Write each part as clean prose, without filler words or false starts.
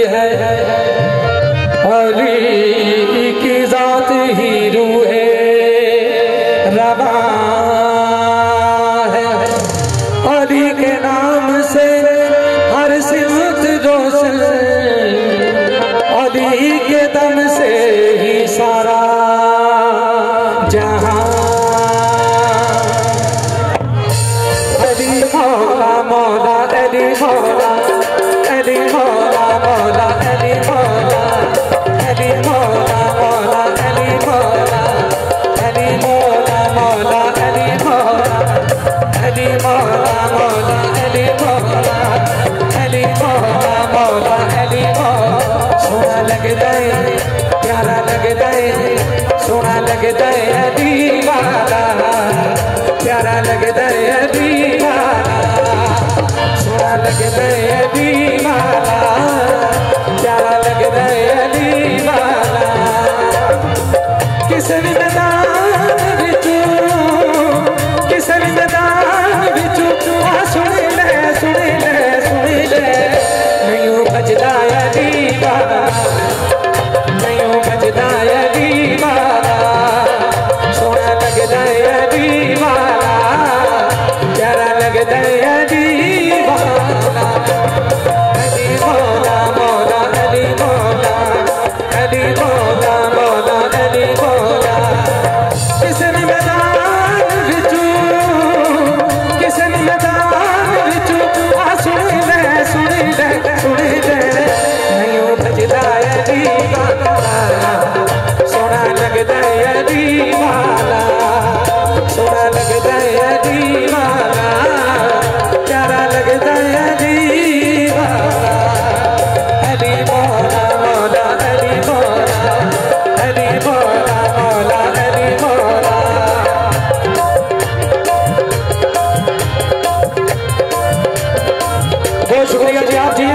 है, अली की जात ही रूहे रवा है। अली के नाम से हर सिमत रोशन, अली के दम से ही सारा जहां। अली मौला मौला अली मौला, अली मौला मौला अली मौला, अली मौला मौला अली मौला, अली मौला मौला अली मौला, अली मौला मौला अली मौला, अली मौला मौला अली मौला। सोना लगदा है, प्यारा लगदा है, सोना लगदा है अली वाला, प्यारा लगदा है अली वाला, सोना लगदा है अली वाला, प्यारा लगदा है अली वाला। किसे भी मैदान बिचू, किसे भी मैदान बिचू सुन ले सुन ले सुन ले, नहीं बजदा अली वाला, नहीं बजदा अली वाला, सोना लगदा है अली वाला, प्यारा लगदा है अली वाला। अली मौला मौला अली मौला, अली मौला मौला अली मौला। किसे भी मैदान बिचू, किसे भी मैदान बिचू सुन ले सुन ले सुन ले, नहीं बजदा अली वाला, सोना लगदा है अली वाला, सोना लगदा है अली वाला, प्यारा लगदा है अली वाला। अली मौला मौला अली मौला, अली मौला मौला अली मौला। बहुत शुक्रिया जी आप जी।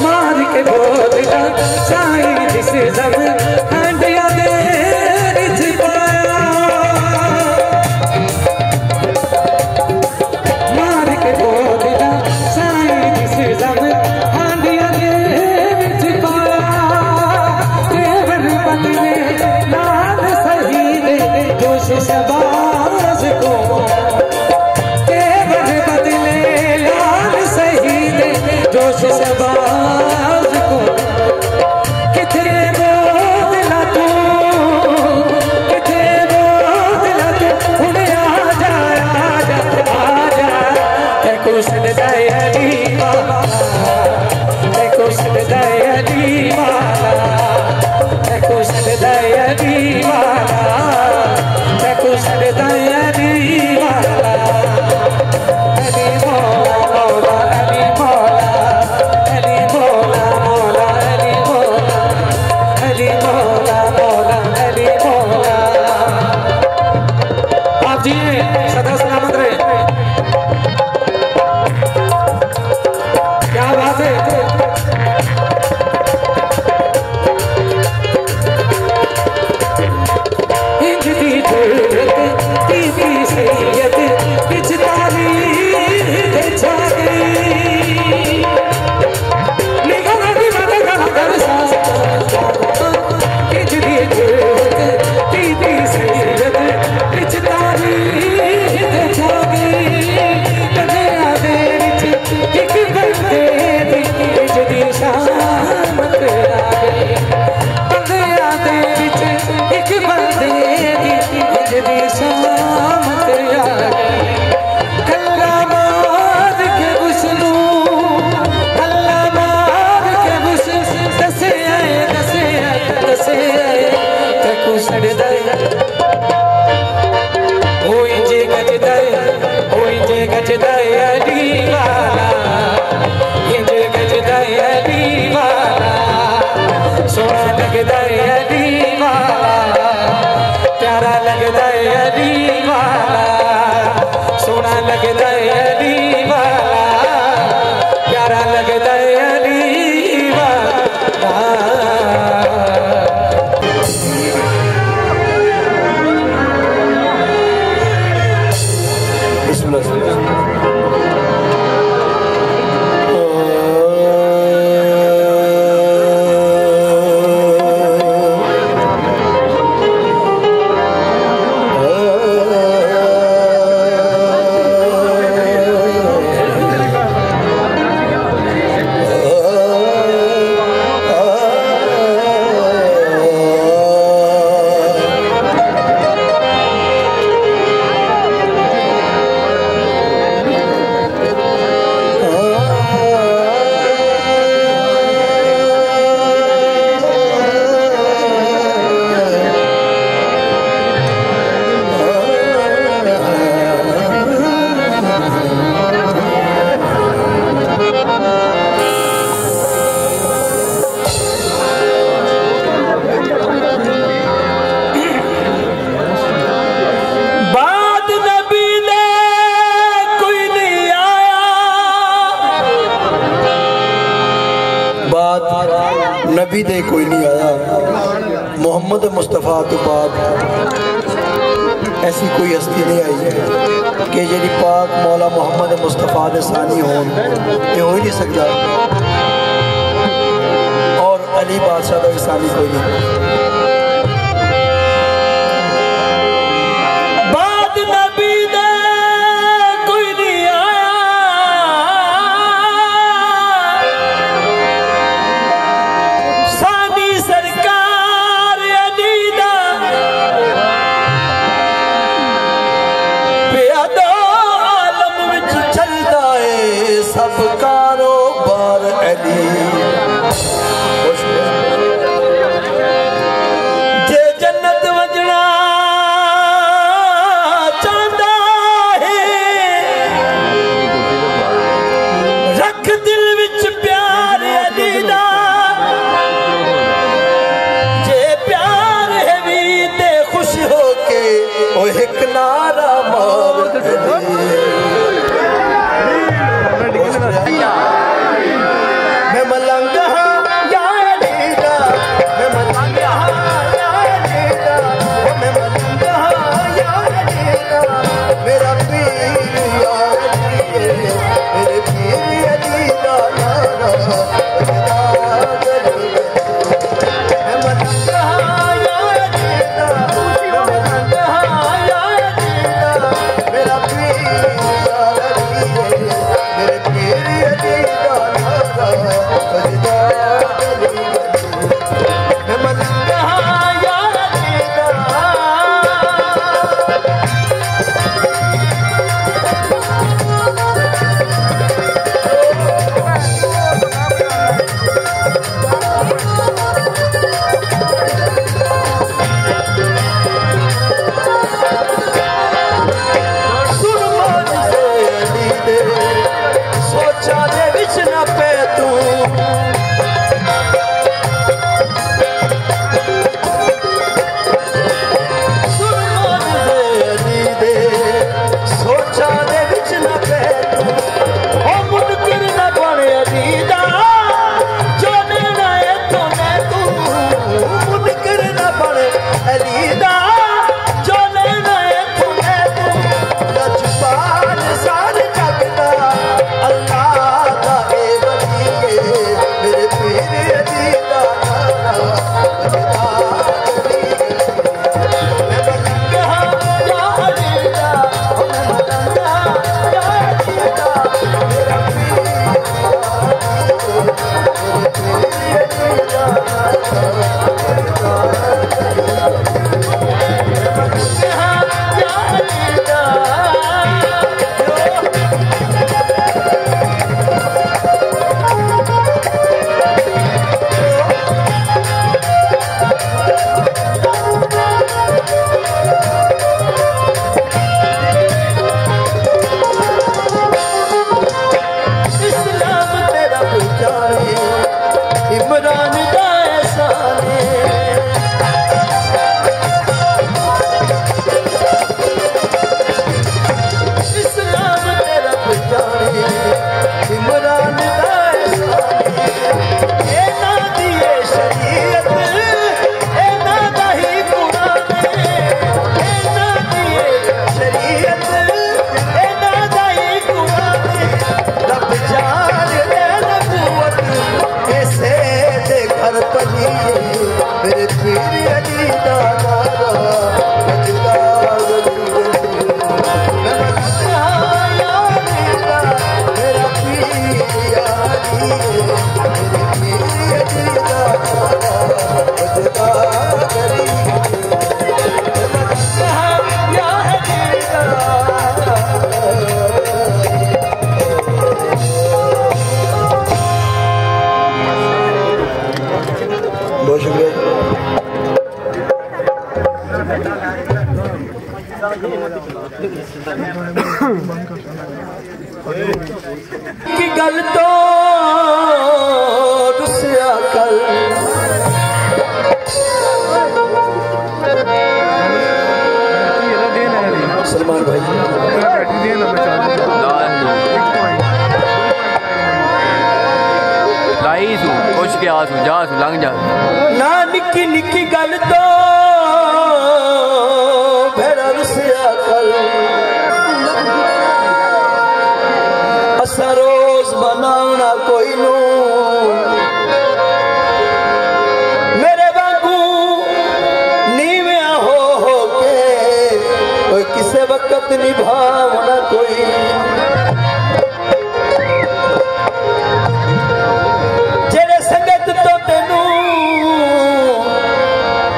मार के बोलना साई जिस जब हंडिया दे छिपाया, मार के बोलना साई जिस जब हंडिया दे छिपाया। तेवर बदले लाल सही दे जोश शबाज को, तेवर बदले लाल सही दे जोश शबाज को। कितने बोदला तू, कितने बोदला तू, उन्हें आ जा आ जा आ जा। देखो सजदा अली वाला, देखो सजदा अली वाला, देखो सजदा अली वाला, देखो सजदा अली वाला। अली मौला मौला अली मौला, अली मौला मौला अली मौला, अली मौला मौला अली मौला। आप जी सदा सलामत रहे। क्या बात है। हिंद दी धूरत दी सैयद बिच तारीख छा गई, निगम दी मदद कर सा। हिंद दी धूरत दी सैयद बिच तारीख छा गई। कन्या दे विच एक बंदे दी जदी शामत आ गई, कन्या दे विच एक बंदे दी जदी शामत आ गई। कल्ला मार के उसनू, कल्ला मार के उस दसे आए दसे आए दसे आए तकू सड़दा ओ इंजे गजदा ओ इंजे गजदा अली वाला, इंजे गजदा अली वाला, सोना लगदा अली वाला, प्यारा लगदा अली वाला, सोना लगदा अली वाला, प्यारा लगदा अली वाला। बिस्मिल्लाह। नबी दे कोई नहीं आया, मोहम्मद मुस्तफा तो बाद ऐसी कोई हस्ती नहीं आई है कि जी पाक मौला मोहम्मद मुस्तफा दे सानी होन, ये हो ही नहीं सकता। और अली बादशाह का सानी कोई नहीं। की गल तो दुसया कल सलमान भाई लाई सू कुछ के आसू जा सू लंघ जा ना निक्की निक्की गल तो भेड़ा रुसया कल असा रोज बनाना कोई नू मेरे वांगू नीविया हो के कोई किसे वक्त निभावना कोई जेरे संगत तो तेनू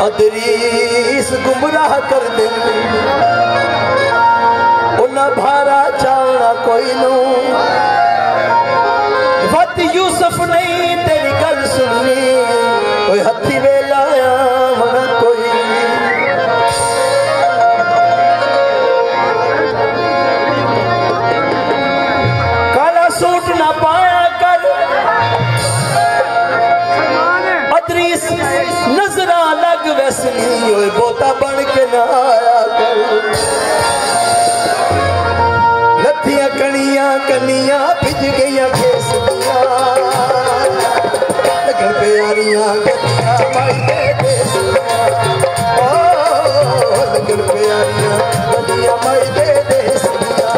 अदरीस गुमराह कर दे उन्ना भारा चावना कोई नू वत यूसुफ नहीं तेरी गल सुननी कोई हथी वेला मना कोई काला सूट ना पाया कर अदरीस नजरा लग वैसनी बोता बन के ना आया कर लथिया कनिया कनिया भिज गई केसरिया लगन प्यारियां गलियां माई दे देसिया लगन प्यारियां गलियां माई दे देसिया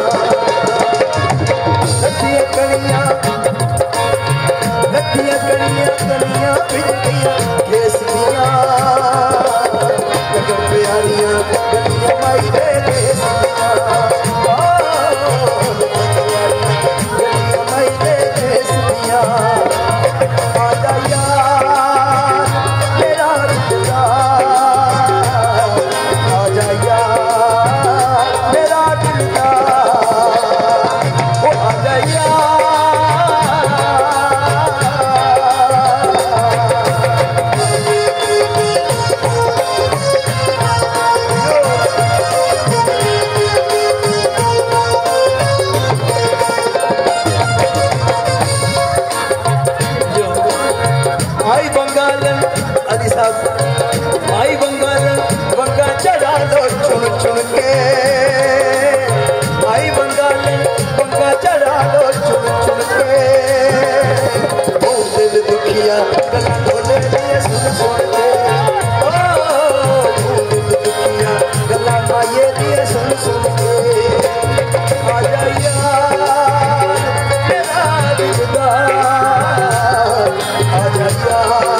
लथिया कनिया कनिया भिज गई केसरिया लगन प्यारियां गलियां माई दे देसिया भाई बंगाल बंगा चढ़ा लो चुन चुन के भाई बंगाल बंगा चढ़ा लो चुन चुन के दिल दुखिया गला बोले दिए सुन सुन के दिल दुखिया गला माये दिए सुन सुन के आ जा यार मेरा दिलदार आ जा यार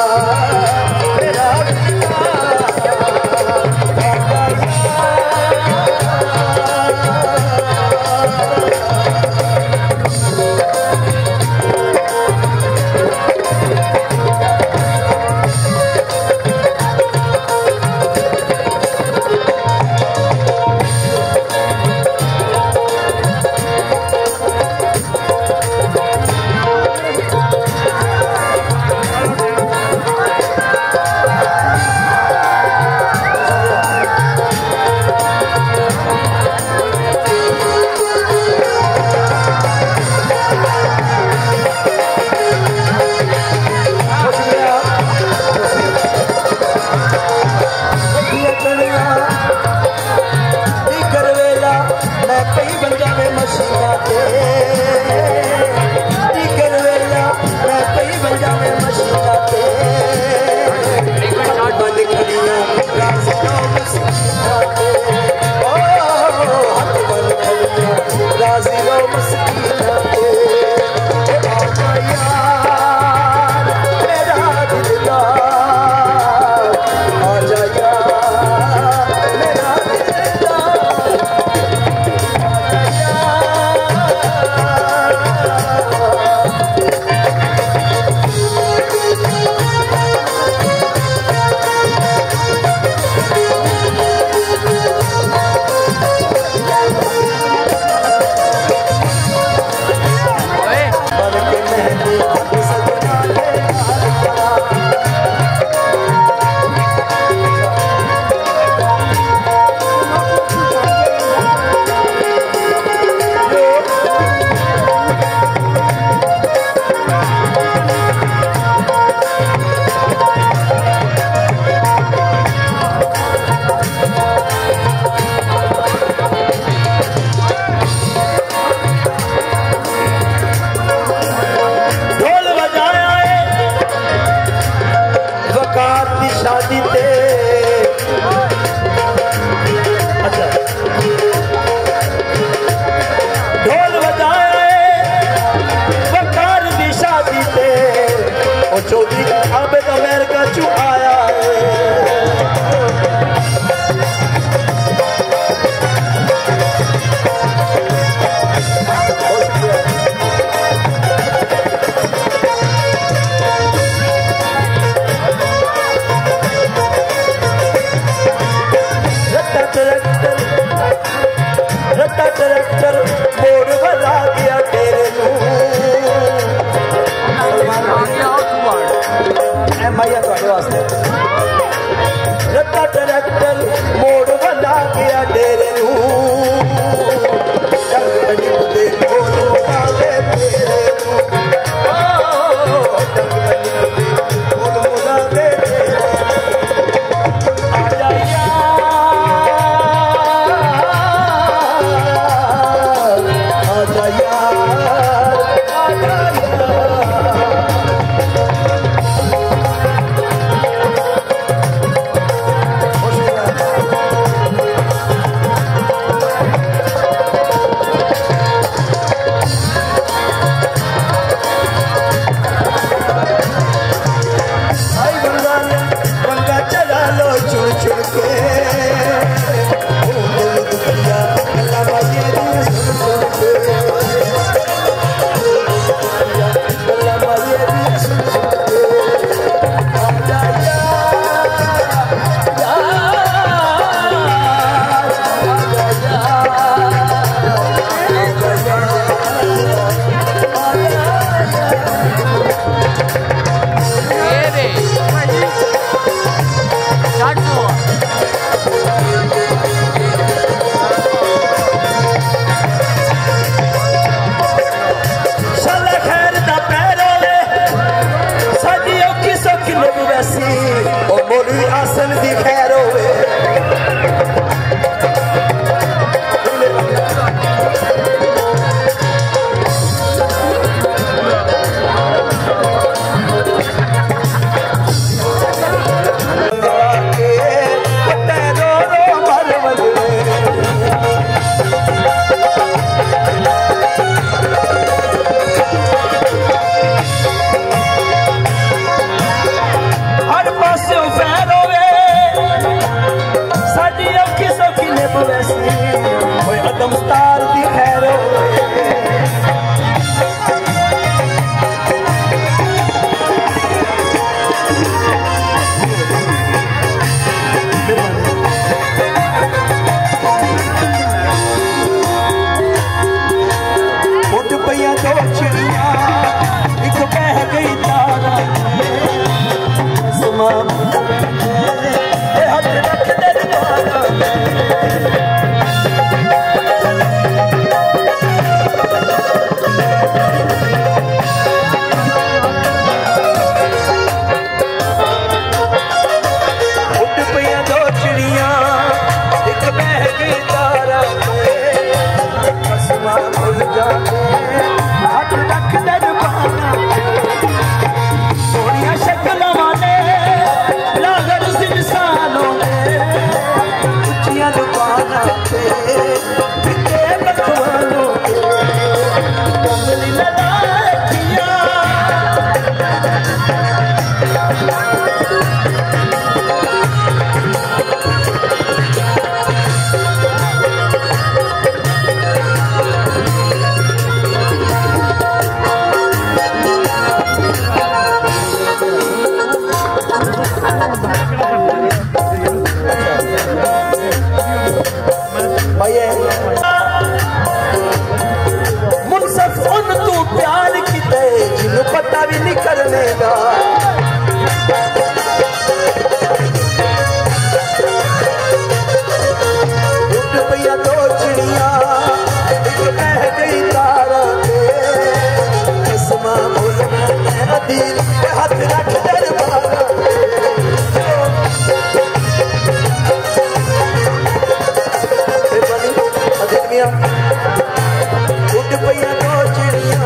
हाथ रख दरबाना सोनिया शक्ल वाले लागर इंसानों ने उच्चियां दुकाना पे बिके बखवालों कमली लड़ाकियां मुनसफ उन तू प्यार किते जिन्हों पता भी नहीं करने का उठ पईया दो चिड़िया एक बह गई तारा कसमा बोल दिल हाथ रख दरबारा उठ पईया दो चिड़िया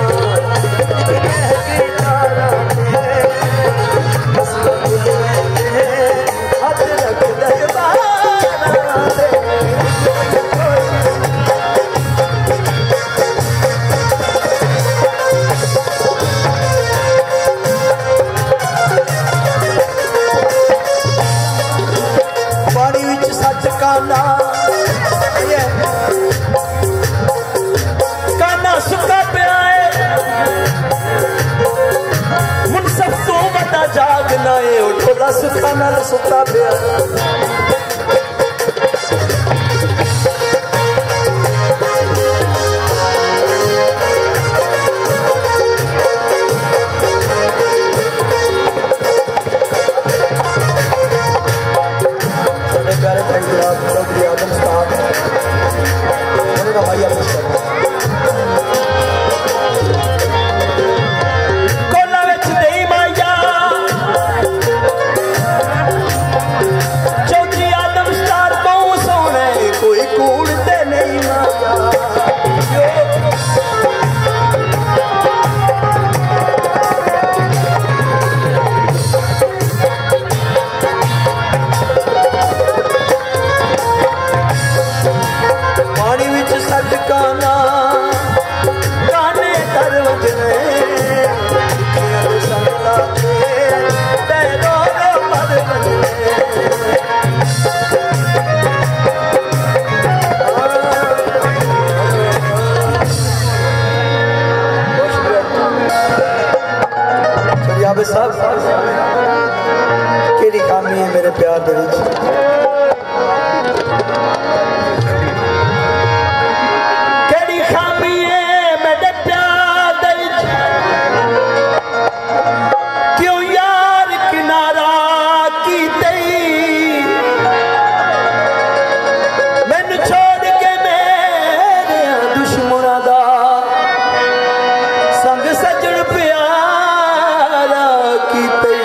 हाथ रख पानी विच सच काना सुखा पिया मुनसफ तो बता जागना है उठोला सुखा नाल सुखा पिया प्यारे भाई चौधरी आदम साहब उन्होंने भाई आप केड़ी खामी है मेरे प्यार दे विच केड़ी खामी है मेरे प्यार दे विच क्यों यार किनारा कीते मैनू छोड़ के मेरे दुश्मना दा संग सजण प्यारा कीते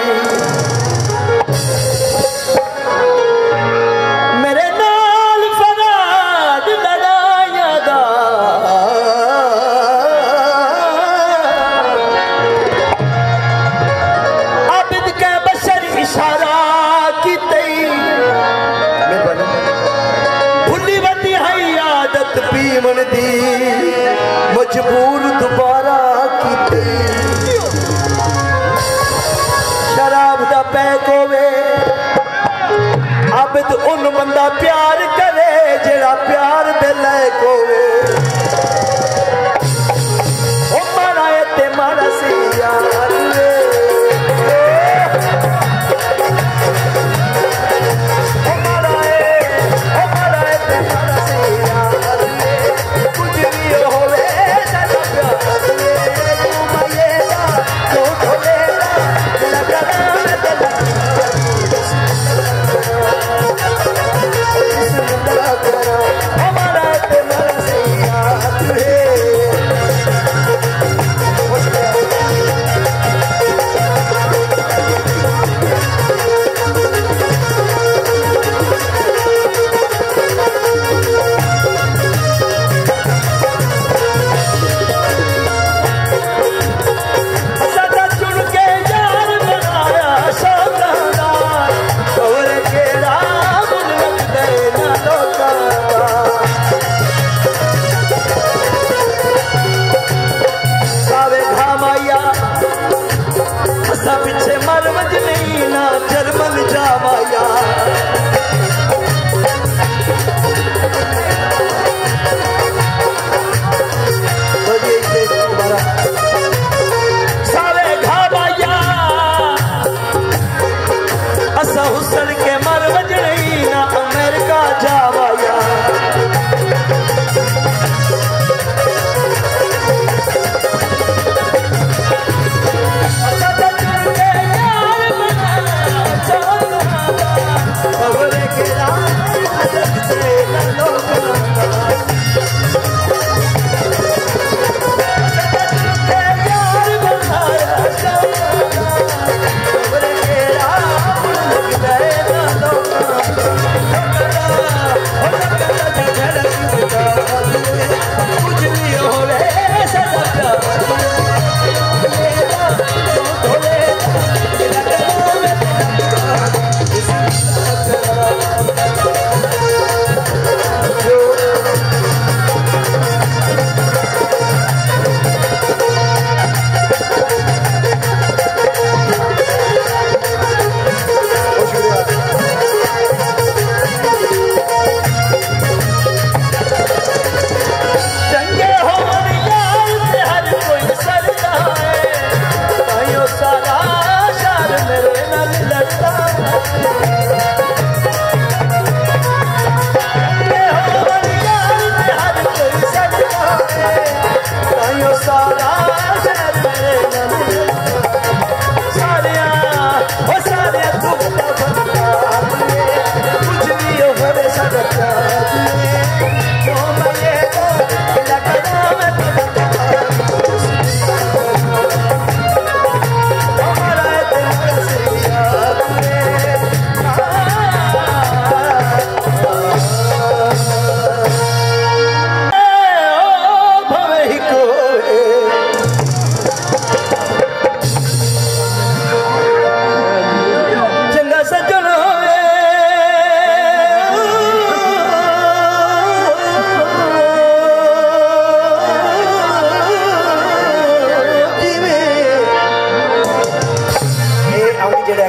जड़ा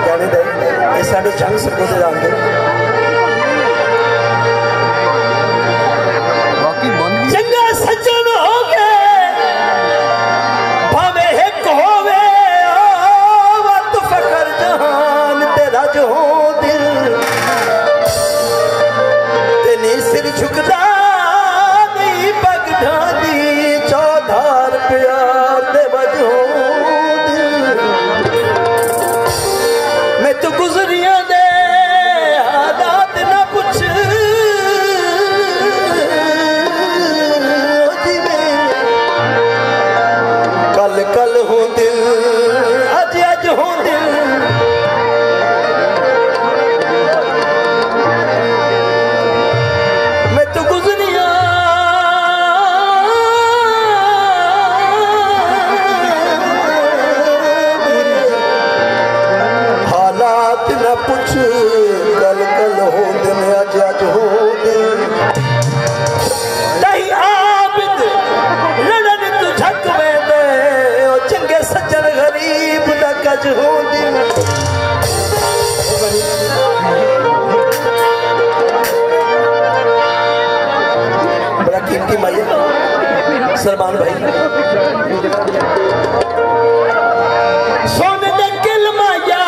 गाने दे ये साढ़े जंग सरगोदे आते चंगा सज्जन हो गए भावे एक होवे वत फकर जहान तेरा जो दिल तेने सिर झुकदा नहीं पग ढांदी चौधार प्यार दे वजो दिल मैं तो गुजरिया दे हालात ना पूछ कल हो दिल अज अज हो दिल मैं तो गुजरिया हालात न पूछ कल हो दिल अज अज हो दिल नहीं आबिद लड़न तू झक में चंगे सज्जन गरीब दा कज हो दिल बड़ा कीमती माई सलमान भाई सोने दे किल माया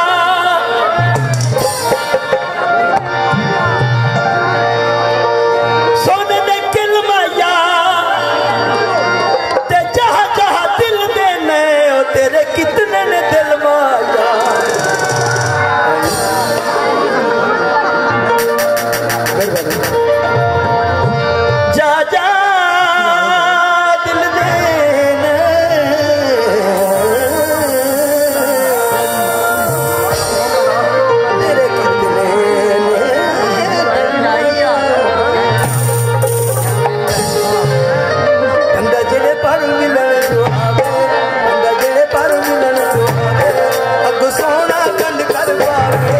सोने दे किल माया ते जहाँ जहाँ दिल देने तेरे कितने ने दिल माया जा जा दिल देने तेरे कितने ठंडा जेड़े पर मिलन जो आवे ठंडा जेड़े पर मिलन जो आवे अग सोना कंड कर पावे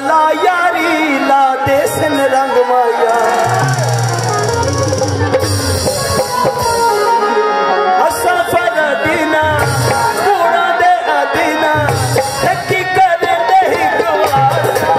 ला यारी ला देसन रंग माया असा फर दीना पूरा दे अदीना थकी कर दे गवारा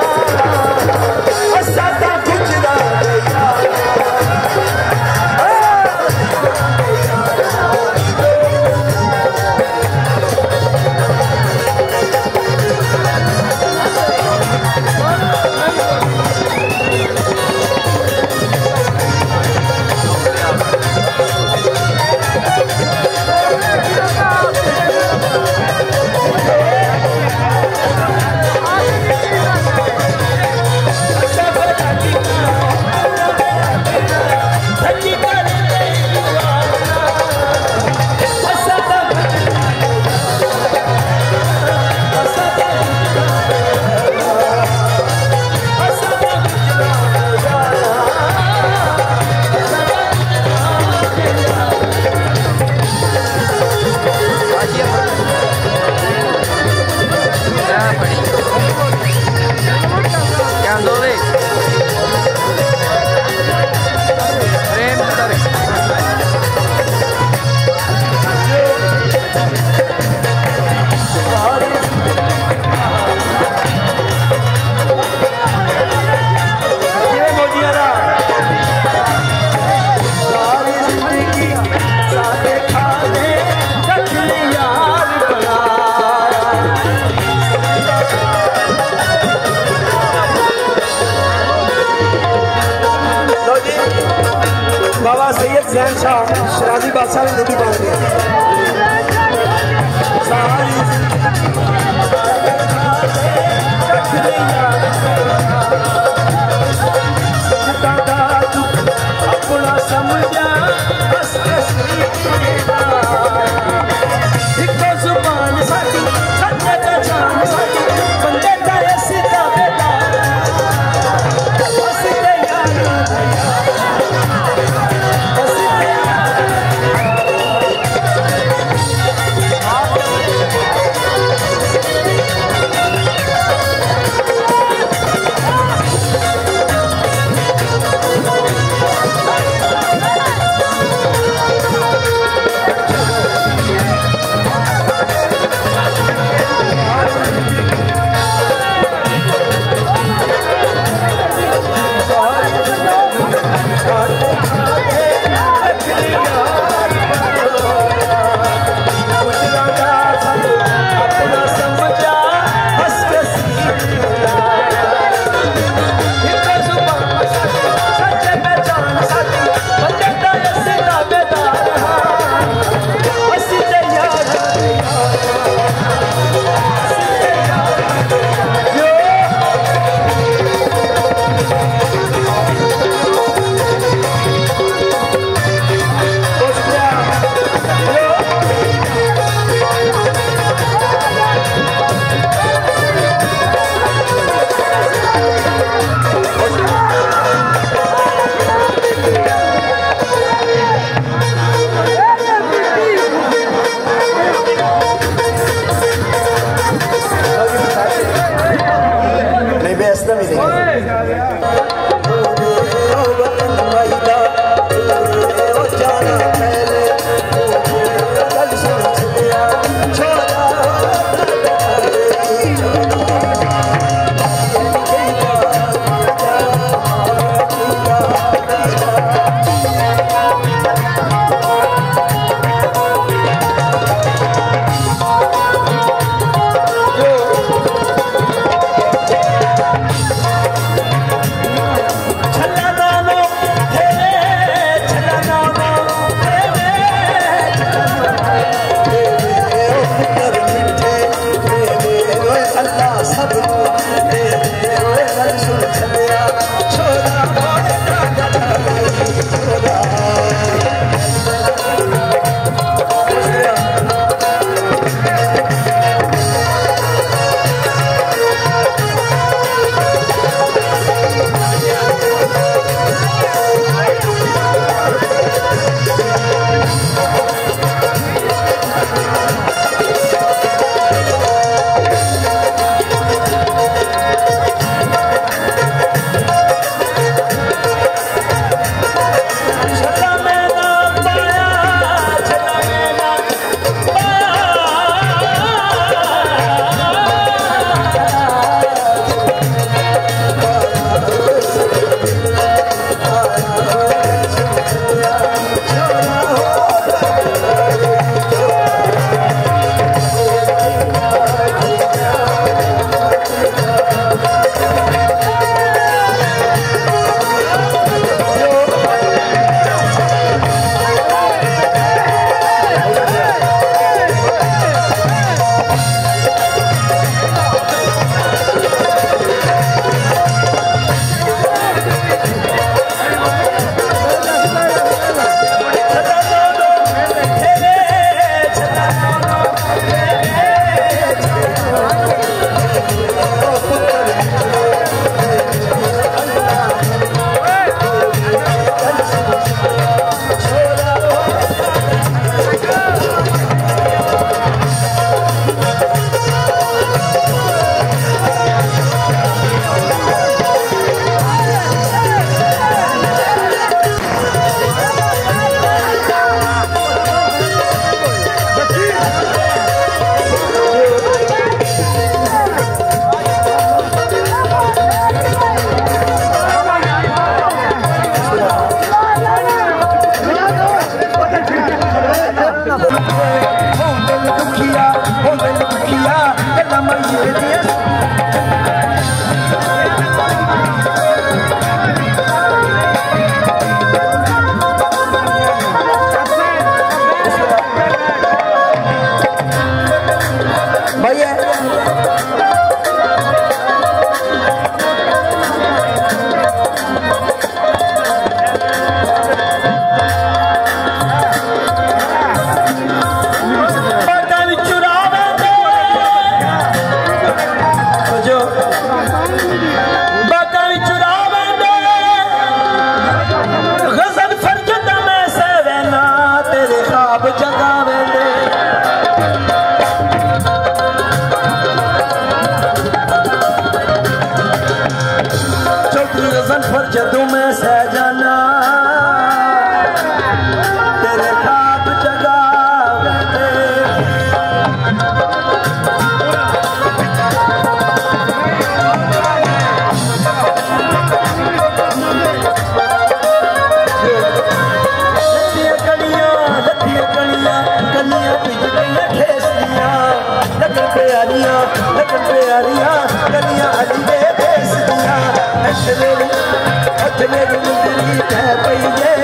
मेरी मुंदरी कह पईए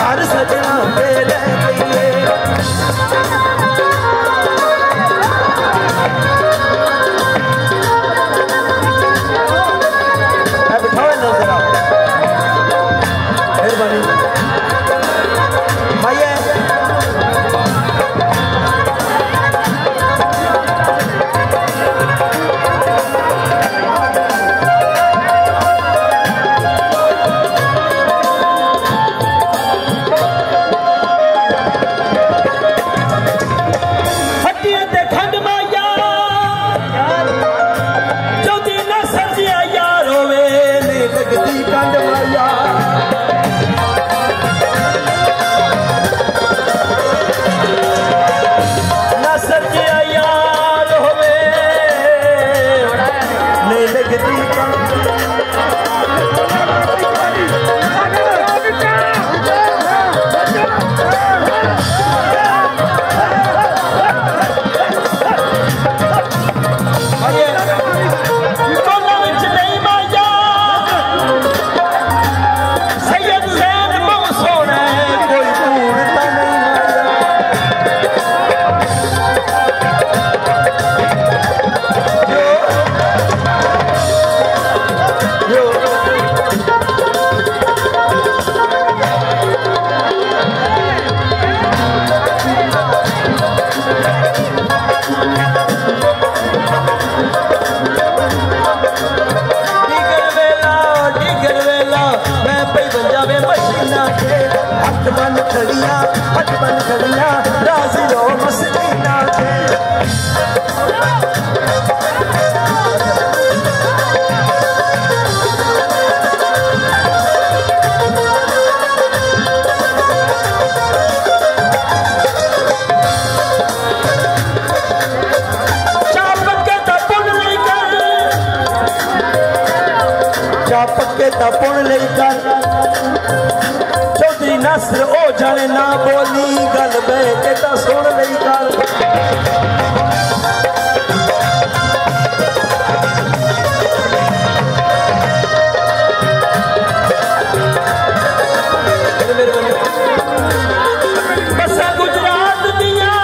घर सजना पे रह पईए बिठाओ ना जरा मेहरबानी भाई पक्के तपुण लेकर चौधरी नसर ओ जाने ना बोली गल बह के ता सुन लेकर बसा गुजरात दिया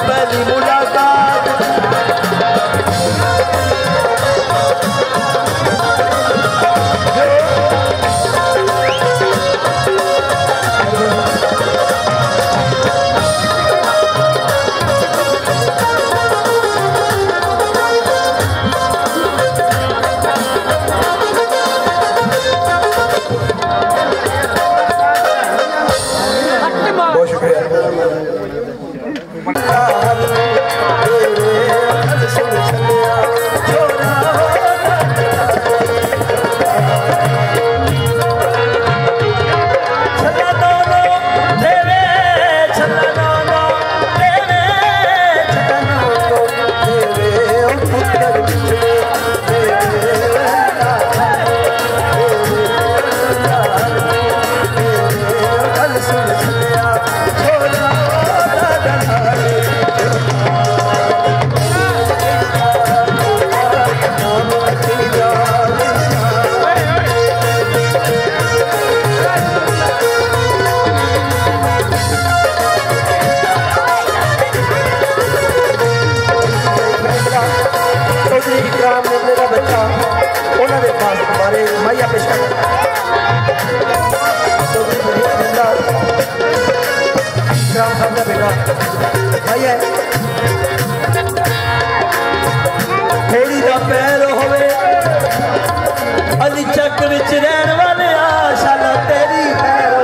पहली मुलाकात बहुत शुक्रिया थोड़ी दा पैर होवे अली चक विच रहन वाले शाला तेरी पैर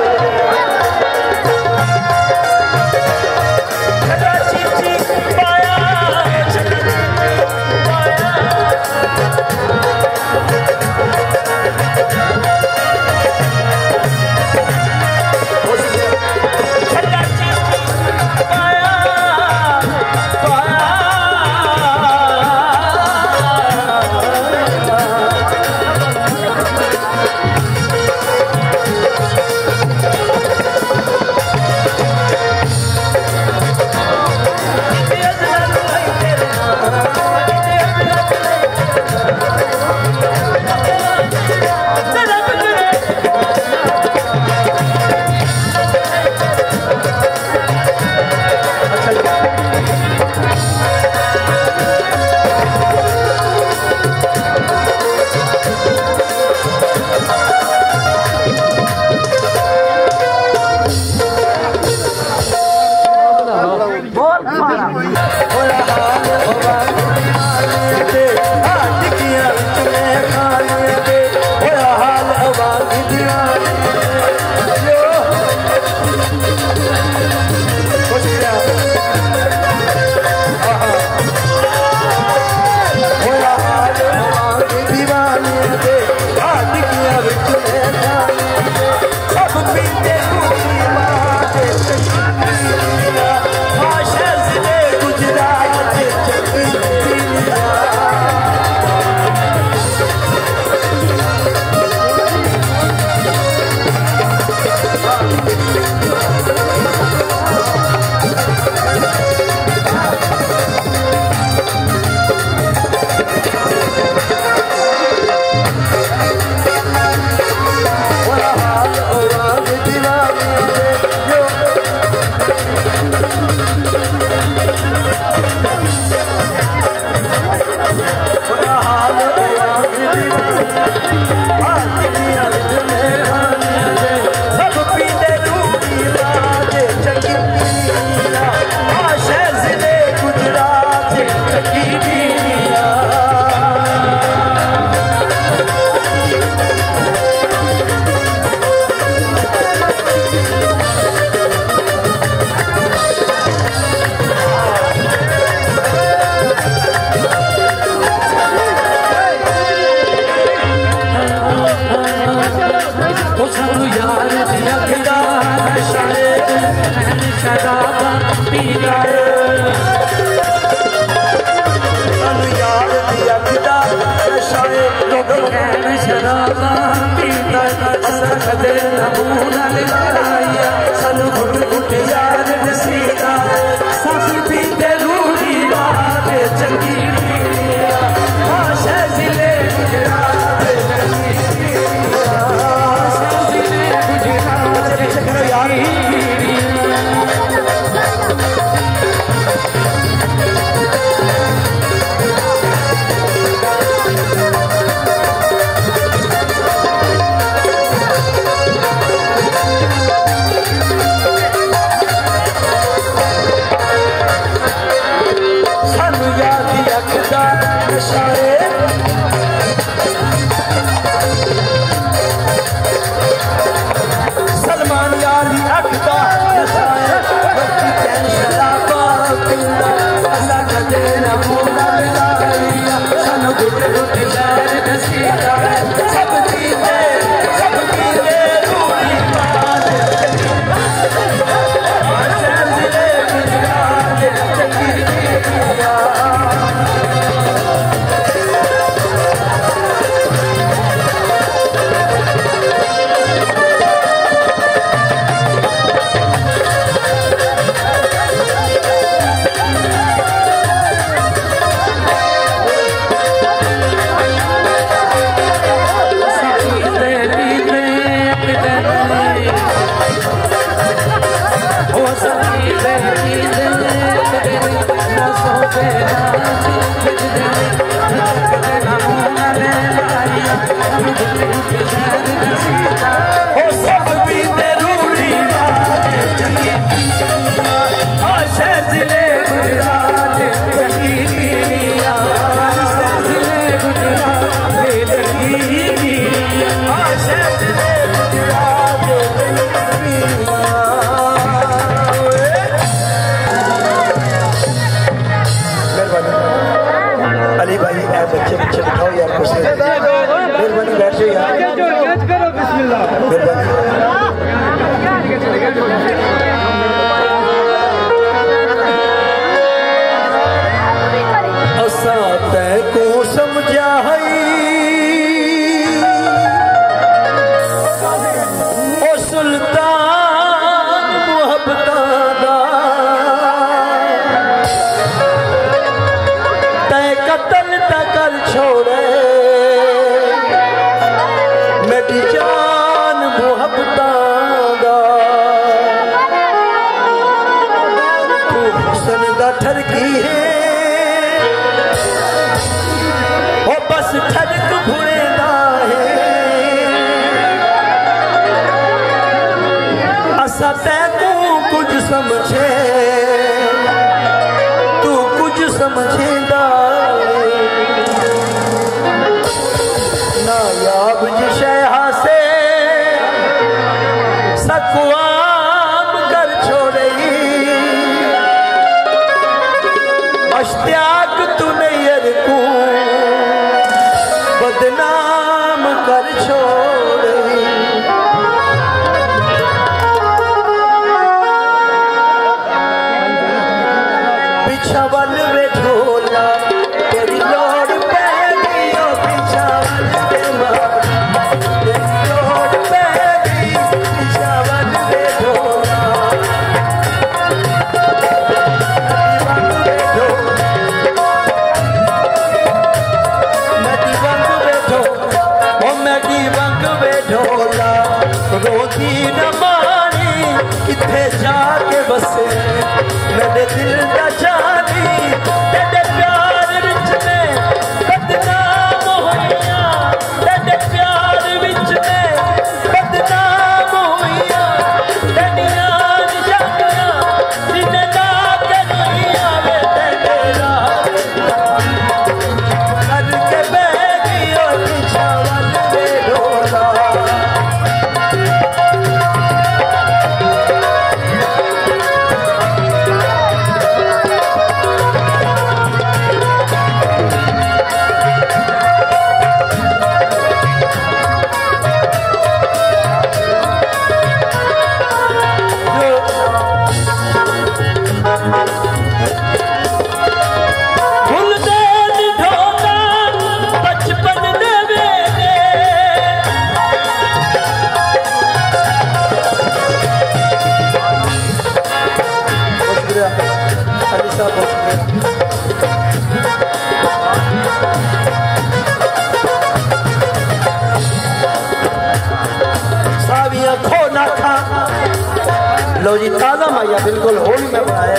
या बिल्कुल होली में बनाए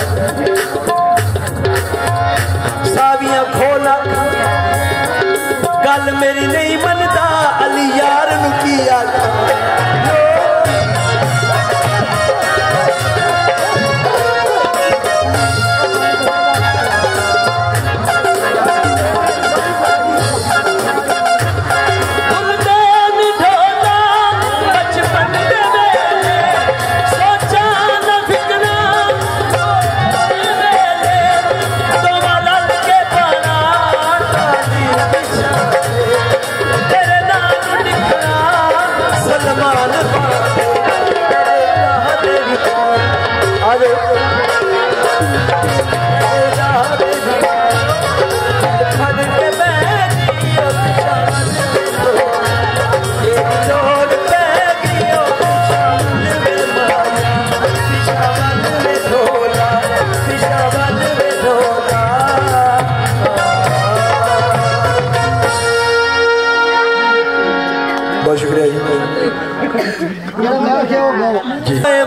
सावियां खोला गल मेरी नहीं मनता अली यार नु की आखा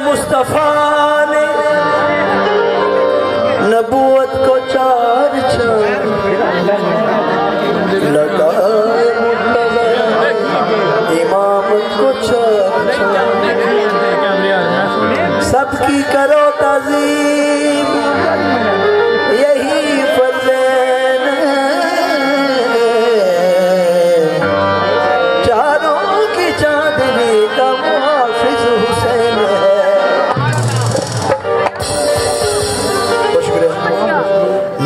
मुस्तफा ने नबूवत को चार लगा इमामत को चार सबकी करो ताज़ीम यही फर्ज़ैन चारों की चांदनी का मुहाफिज हुसैन है।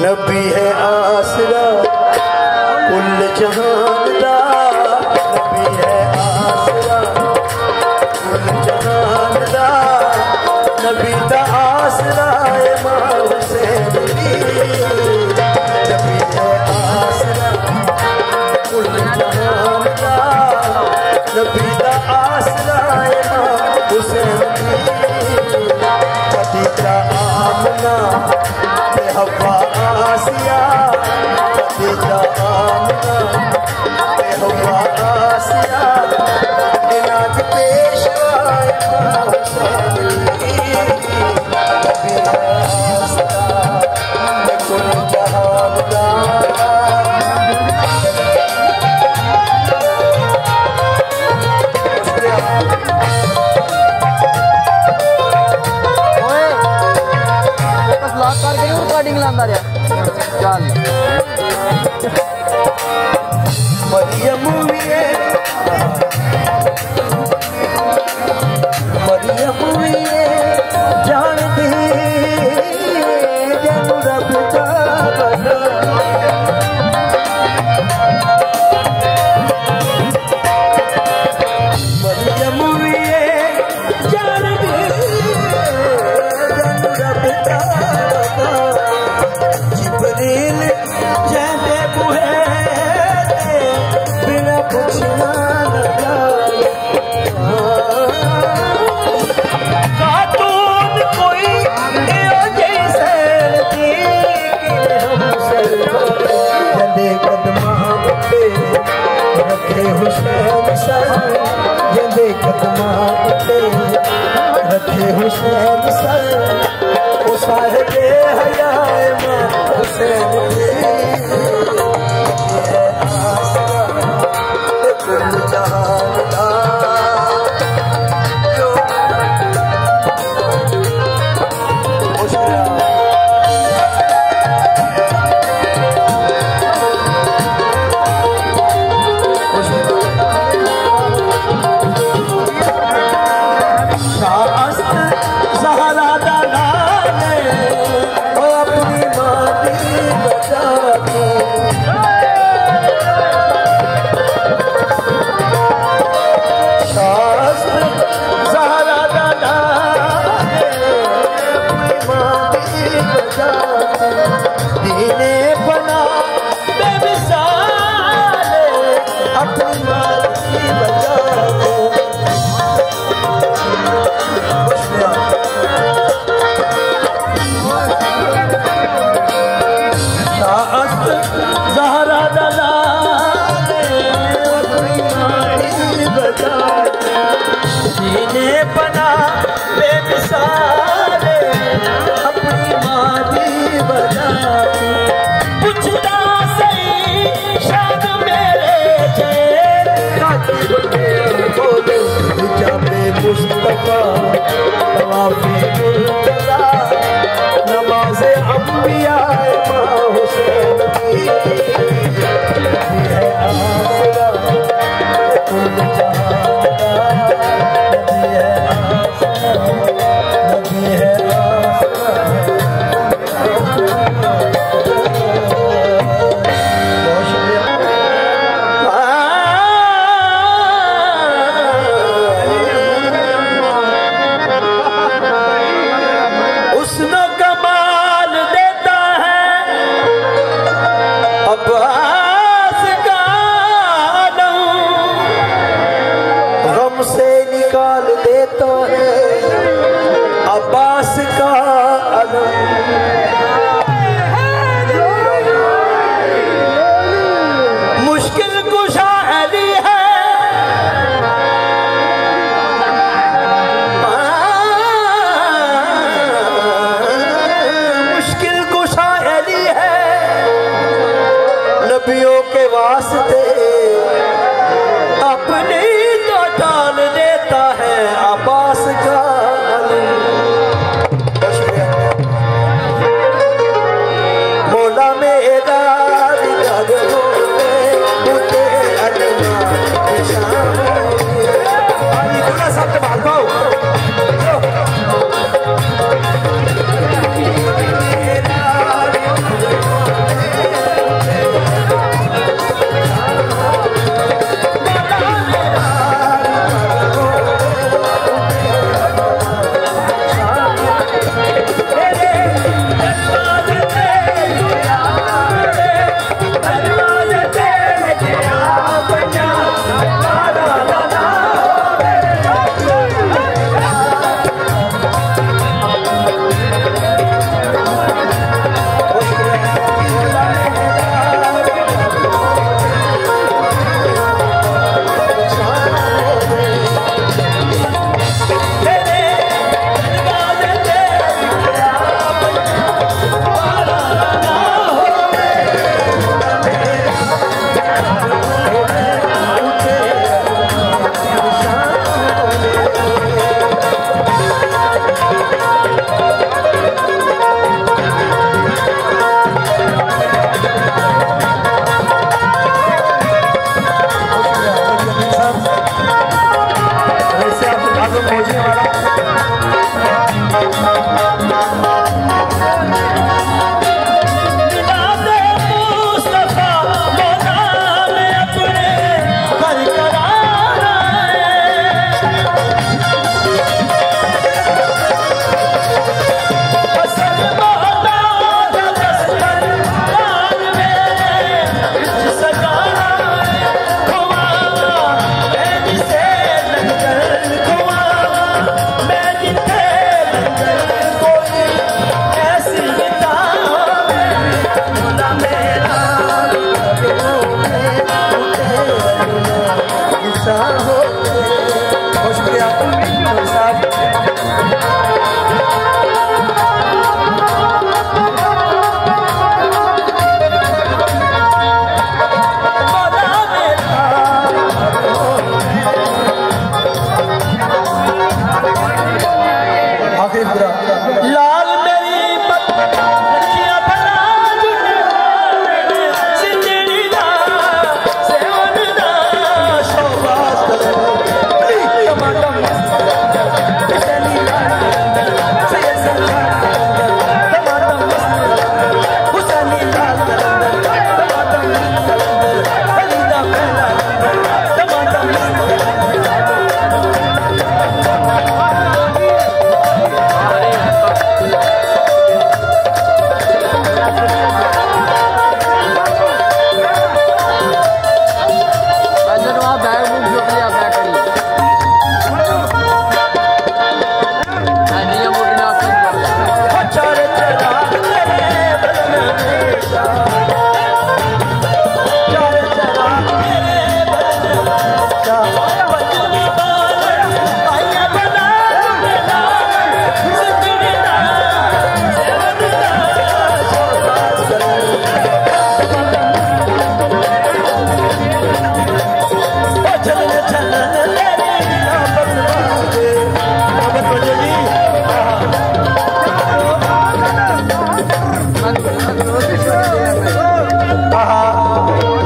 नबी है आसरा कुल जहान दा नबी है आसरा कुल जहान दा नबी दा आसरा इमाम हुसैन नबी है आसरा कुल जहान दा नबी दा आसरा इमाम हुसैन खदीजा आमना हवा आसिया खदीजा आमना हवा आसिया इनाज पेश मरियम जान दी जब रब का बना मरियम जान दी जब रब का बना जिब्रील जैसे बुहे बिना पूछना खातून कोई जैसे जंदे कदमा पे रखे हुसैन सर जंदे कदमा पे रखे हुसैन सर वो साहिबे हयाए मां हुसैन अपनी माँ की बचा वास्ते अपनी तो डाल देता है अब्बास का मौला मेरा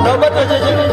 नौबत